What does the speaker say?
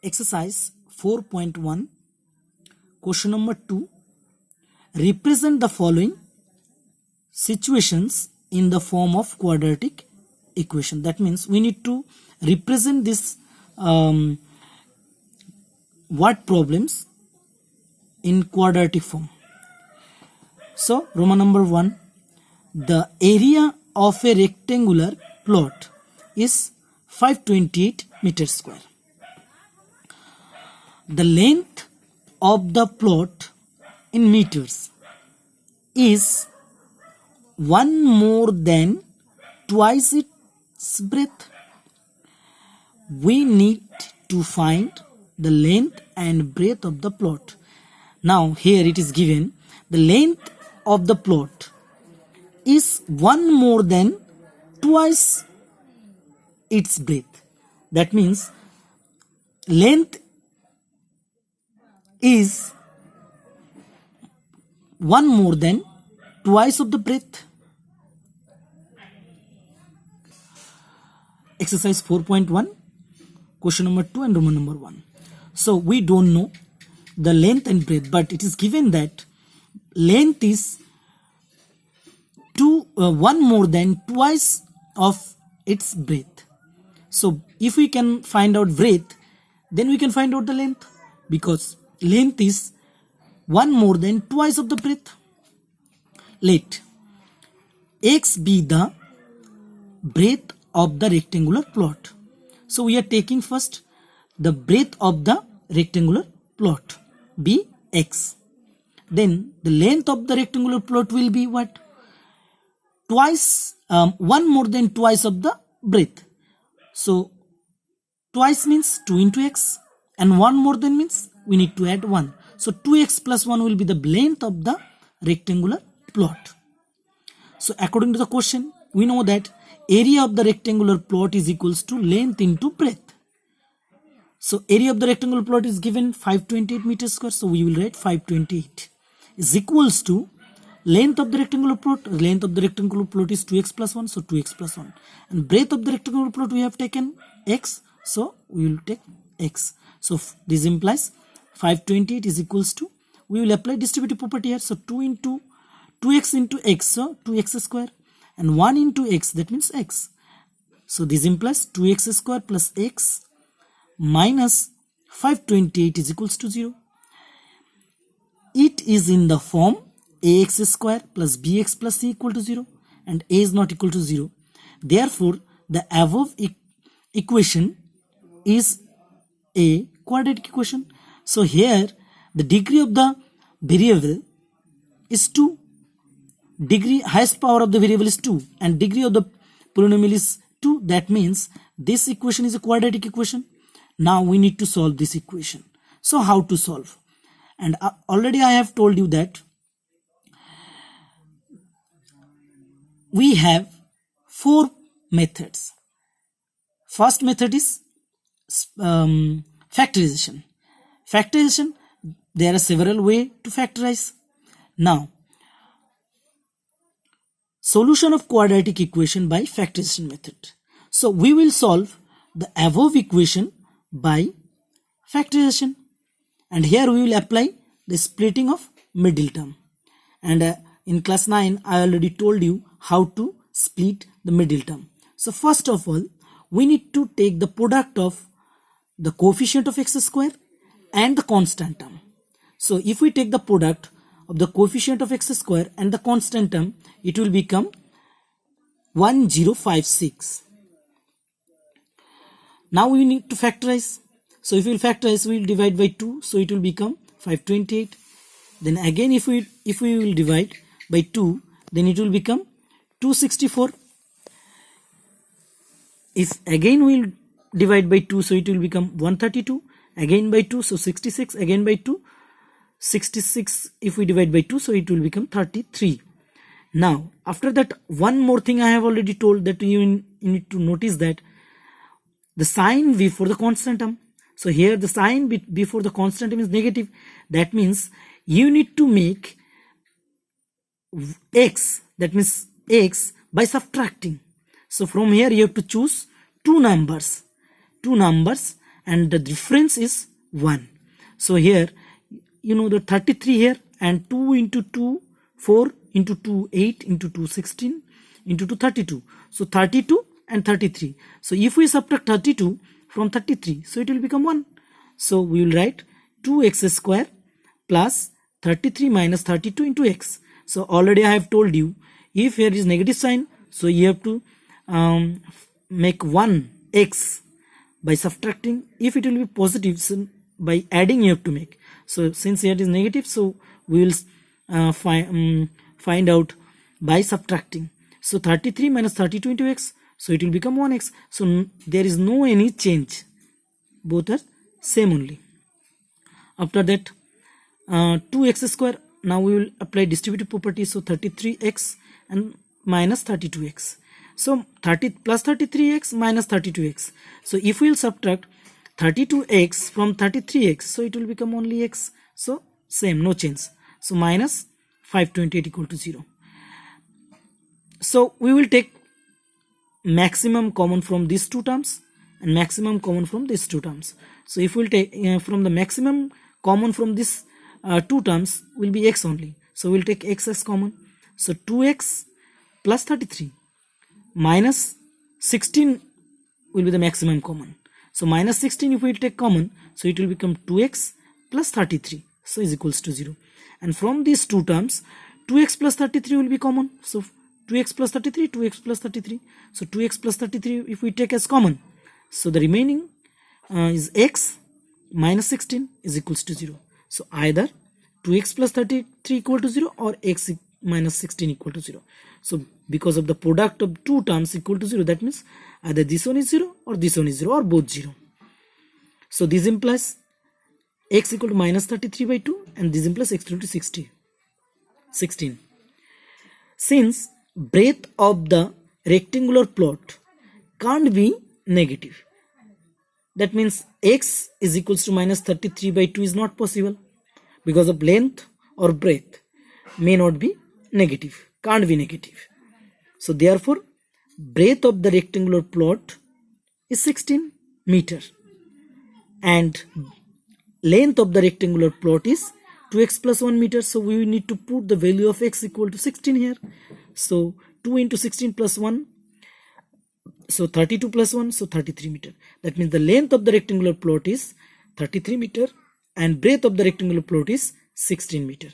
Exercise 4.1, question number 2. Represent the following situations in the form of quadratic equation. That means we need to represent this word problems in quadratic form. So, Roman number 1, the area of a rectangular plot is 528 meters square. The length of the plot in meters is 1 more than twice its breadth. We need to find the length and breadth of the plot. Now here it is given the length of the plot is 1 more than twice its breadth. That means length is 1 more than twice of the breadth. Exercise 4.1, question number 2 and Roman number 1. So we don't know the length and breadth, but it is given that length is 1 more than twice of its breadth. So if we can find out breadth, then we can find out the length, because length is 1 more than twice of the breadth. Let x be the breadth of the rectangular plot. So we are taking first the breadth of the rectangular plot, be x. Then the length of the rectangular plot will be what? Twice, 1 more than twice of the breadth. So twice means 2 into x, and 1 more than means we need to add 1. So 2x plus 1 will be the length of the rectangular plot. So according to the question, we know that area of the rectangular plot is equals to length into breadth. So area of the rectangular plot is given 528 meters square. So we will write 528 is equals to length of the rectangular plot. Length of the rectangular plot is 2x plus 1. So 2x plus 1. And breadth of the rectangular plot we have taken x. So we will take x. So this implies 528 is equals to, we will apply distributive property here. So 2x into x. So 2x square. And 1 into x, that means x. So this implies 2x square plus x minus 528 is equals to 0. It is in the form ax square plus bx plus c equal to 0, and a is not equal to 0. Therefore, the above equation is a quadratic equation. So here the degree of the variable is 2. Degree, highest power of the variable is 2, and degree of the polynomial is 2. That means this equation is a quadratic equation. Now we need to solve this equation. So how to solve? And already I have told you that we have 4 methods. First method is factorization. Factorization, there are several ways to factorize. Now, solution of quadratic equation by factorization method. So we will solve the above equation by factorization, and here we will apply the splitting of middle term. And in class 9 I already told you how to split the middle term. So first of all, we need to take the product of the coefficient of x square and the constant term. So if we take the product of the coefficient of x square and the constant term, it will become 1056. Now we need to factorize. So if we will factorize, we will divide by 2. So it will become 528. Then again if we will divide by 2, then it will become 264. If again we will divide by 2, so it will become 132. Again by 2, so 66. Again by 2, 66. If we divide by 2, so it will become 33. Now after that, one more thing I have already told, that you need to notice that the sign before the constant term. So here the sign before the constant term is negative. That means you need to make x, that means x, by subtracting. So from here you have to choose two numbers, and the difference is 1. So here you know the 33 here, and 2 into 2 4 into 2 8 into 2 16 into 2 32. So 32 and 33. So if we subtract 32 from 33, so it will become 1. So we will write 2x square plus 33 minus 32 into x. So already I have told you, if here is negative sign, so you have to make 1x by subtracting. If it will be positive, so by adding you have to make. So since here it is negative, so we will find out by subtracting. So 33 minus 32 into x, so it will become 1x. So there is no any change, both are same only. After that 2x square, now we will apply distributive property. So 33x and minus 32x. So 30 plus 33x minus 32x. So if we will subtract 32x from 33x, so it will become only x. So same, no change. So minus 528 equal to 0. So we will take maximum common from these two terms and maximum common from these two terms. So if we will take from the maximum common from this two terms will be x only. So we'll take x as common. So 2x plus 33 minus 16 will be the maximum common. So minus 16 if we take common, so it will become 2x plus 33. So is equals to 0. And from these two terms, 2x plus 33 will be common. So 2x plus 33, 2x plus 33. So 2x plus 33 if we take as common, so the remaining is x minus 16 is equals to 0. So either 2x plus 33 equal to 0 or x minus 16 equal to 0. So because of the product of two terms equal to 0, that means either this one is 0 or this one is 0 or both 0. So this implies x equal to minus 33 by 2 and this implies x equal to 16. Since breadth of the rectangular plot can't be negative, that means x is equals to minus 33 by 2 is not possible, because of length or breadth may not be negative, can't be negative. So therefore breadth of the rectangular plot is 16 meter and length of the rectangular plot is 2x plus 1 meter. So we need to put the value of x equal to 16 here. So 2 into 16 plus 1, so 32 plus 1, so 33 meter. That means the length of the rectangular plot is 33 meter and breadth of the rectangular plot is 16 meter.